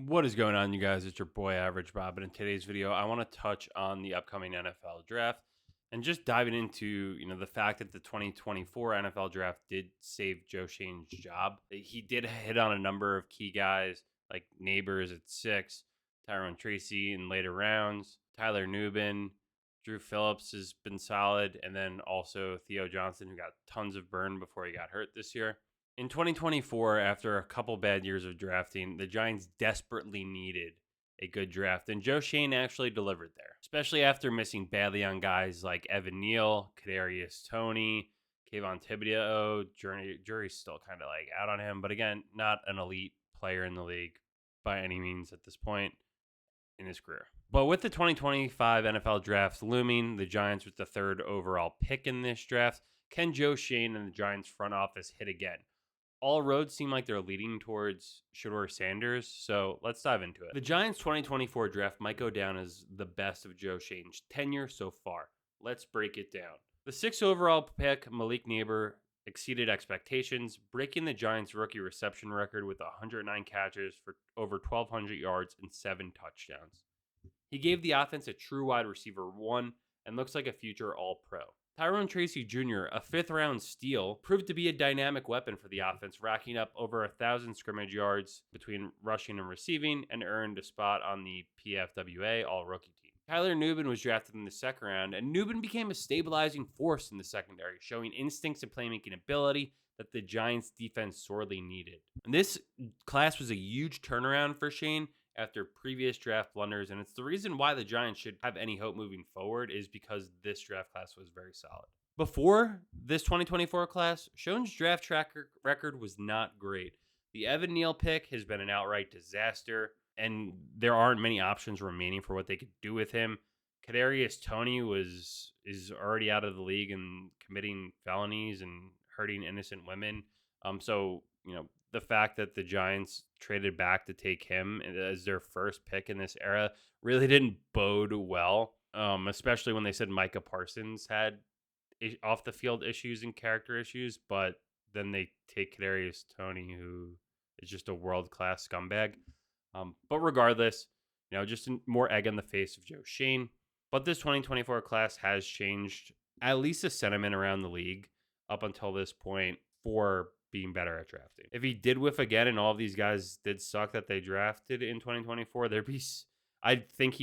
What is going on, you guys? It's your boy Average Bob, and in today's video, I want to touch on the upcoming NFL draft and just diving into the fact that the 2024 NFL draft did save Joe Shane's job. He did hit on a number of key guys like Nabers at 6, Tyrone Tracy in later rounds, Tyler Nubin, Dru Phillips has been solid, and then also Theo Johnson, who got tons of burn before he got hurt this year. In 2024, after a couple bad years of drafting, the Giants desperately needed a good draft, and Joe Shane actually delivered there, especially after missing badly on guys like Evan Neal, Kadarius Toney, Kayvon Thibodeau. Jury's still kind of like out on him, but again, not an elite player in the league by any means at this point in his career. But with the 2025 NFL draft looming, the Giants with the 3rd overall pick in this draft, can Joe Shane and the Giants front office hit again? All roads seem like they're leading towards Shedeur Sanders, so let's dive into it. The Giants' 2024 draft might go down as the best of Joe Shane's tenure so far. Let's break it down. The 6th overall pick, Malik Nabers, exceeded expectations, breaking the Giants' rookie reception record with 109 catches for over 1,200 yards and 7 touchdowns. He gave the offense a true wide receiver 1 and looks like a future All-Pro. Tyrone Tracy Jr., a 5th-round steal, proved to be a dynamic weapon for the offense, racking up over 1,000 scrimmage yards between rushing and receiving, and earned a spot on the PFWA All-Rookie team. Tyler Nubin was drafted in the 2nd round, and Nubin became a stabilizing force in the secondary, showing instincts and playmaking ability that the Giants' defense sorely needed. And this class was a huge turnaround for Shane after previous draft blunders, and it's the reason why the Giants should have any hope moving forward is because this draft class was very solid. Before this 2024 class, Schoen's draft track record was not great. The Evan Neal pick has been an outright disaster, and there aren't many options remaining for what they could do with him. Kadarius Toney is already out of the league and committing felonies and hurting innocent women. So the fact that the Giants traded back to take him as their first pick in this era really didn't bode well, especially when they said Micah Parsons had off the field issues and character issues, but then they take Kadarius Toney, who is just a world class scumbag. But regardless, just more egg on the face of Joe Shane. But this 2024 class has changed at least the sentiment around the league up until this point for being better at drafting. If he did whiff again and all of these guys did suck that they drafted in 2024, I think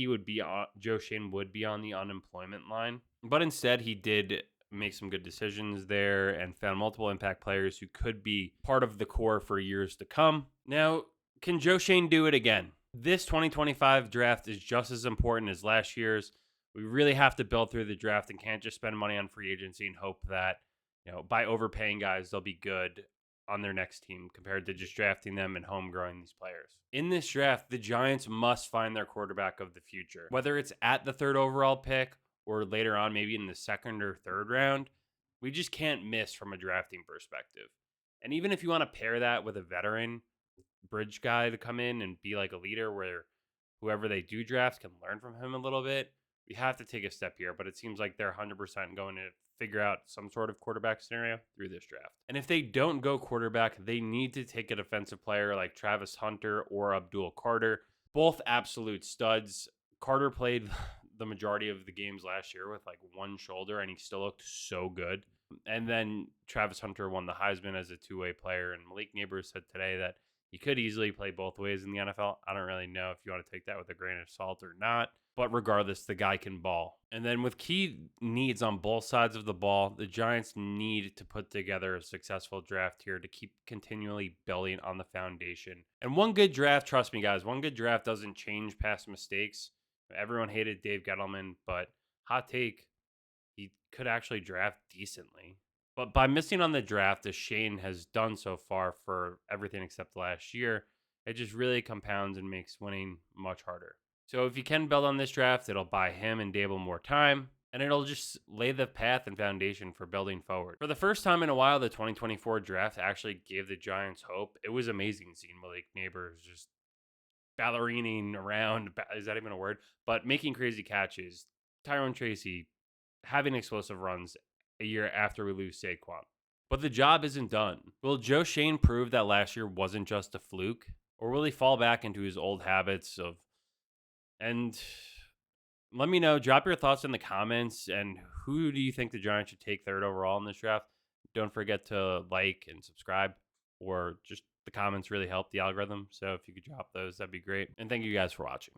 Joe Shane would be on the unemployment line. But instead, he did make some good decisions there and found multiple impact players who could be part of the core for years to come. Now, can Joe Shane do it again? This 2025 draft is just as important as last year's. We really have to build through the draft and can't just spend money on free agency and hope that, by overpaying guys, they'll be good on their next team compared to just drafting them and home growing these players. In this draft, the Giants must find their quarterback of the future. Whether it's at the 3rd overall pick or later on, maybe in the 2nd or 3rd round, we just can't miss from a drafting perspective. And even if you want to pair that with a veteran bridge guy to come in and be like a leader where whoever they do draft can learn from him a little bit, we have to take a step here, but it seems like they're 100% going to figure out some sort of quarterback scenario through this draft. And if they don't go quarterback, they need to take a defensive player like Travis Hunter or Abdul Carter, both absolute studs. Carter played the majority of the games last year with like one shoulder, and he still looked so good. And then Travis Hunter won the Heisman as a two-way player, and Malik Nabers said today that he could easily play both ways in the NFL. I don't really know if you want to take that with a grain of salt or not. But regardless, the guy can ball. And then with key needs on both sides of the ball, the Giants need to put together a successful draft here to keep continually building on the foundation. And one good draft, trust me, guys, one good draft doesn't change past mistakes. Everyone hated Dave Gettleman, but hot take, he could actually draft decently. But by missing on the draft, as Shane has done so far for everything except last year, it just really compounds and makes winning much harder. So if you can build on this draft, it'll buy him and Dable more time, and it'll just lay the path and foundation for building forward. For the first time in a while, the 2024 draft actually gave the Giants hope. It was amazing seeing Malik Nabers just ballerining around, is that even a word? But making crazy catches. Tyrone Tracy having explosive runs a year after we lose Saquon. But the job isn't done. Will Joe Shane prove that last year wasn't just a fluke? or will he fall back into his old habits of? And let me know. Drop your thoughts in the comments. And who do you think the Giants should take third overall in this draft? Don't forget to like and subscribe, or just the comments really help the algorithm. So if you could drop those, that'd be great. And thank you guys for watching.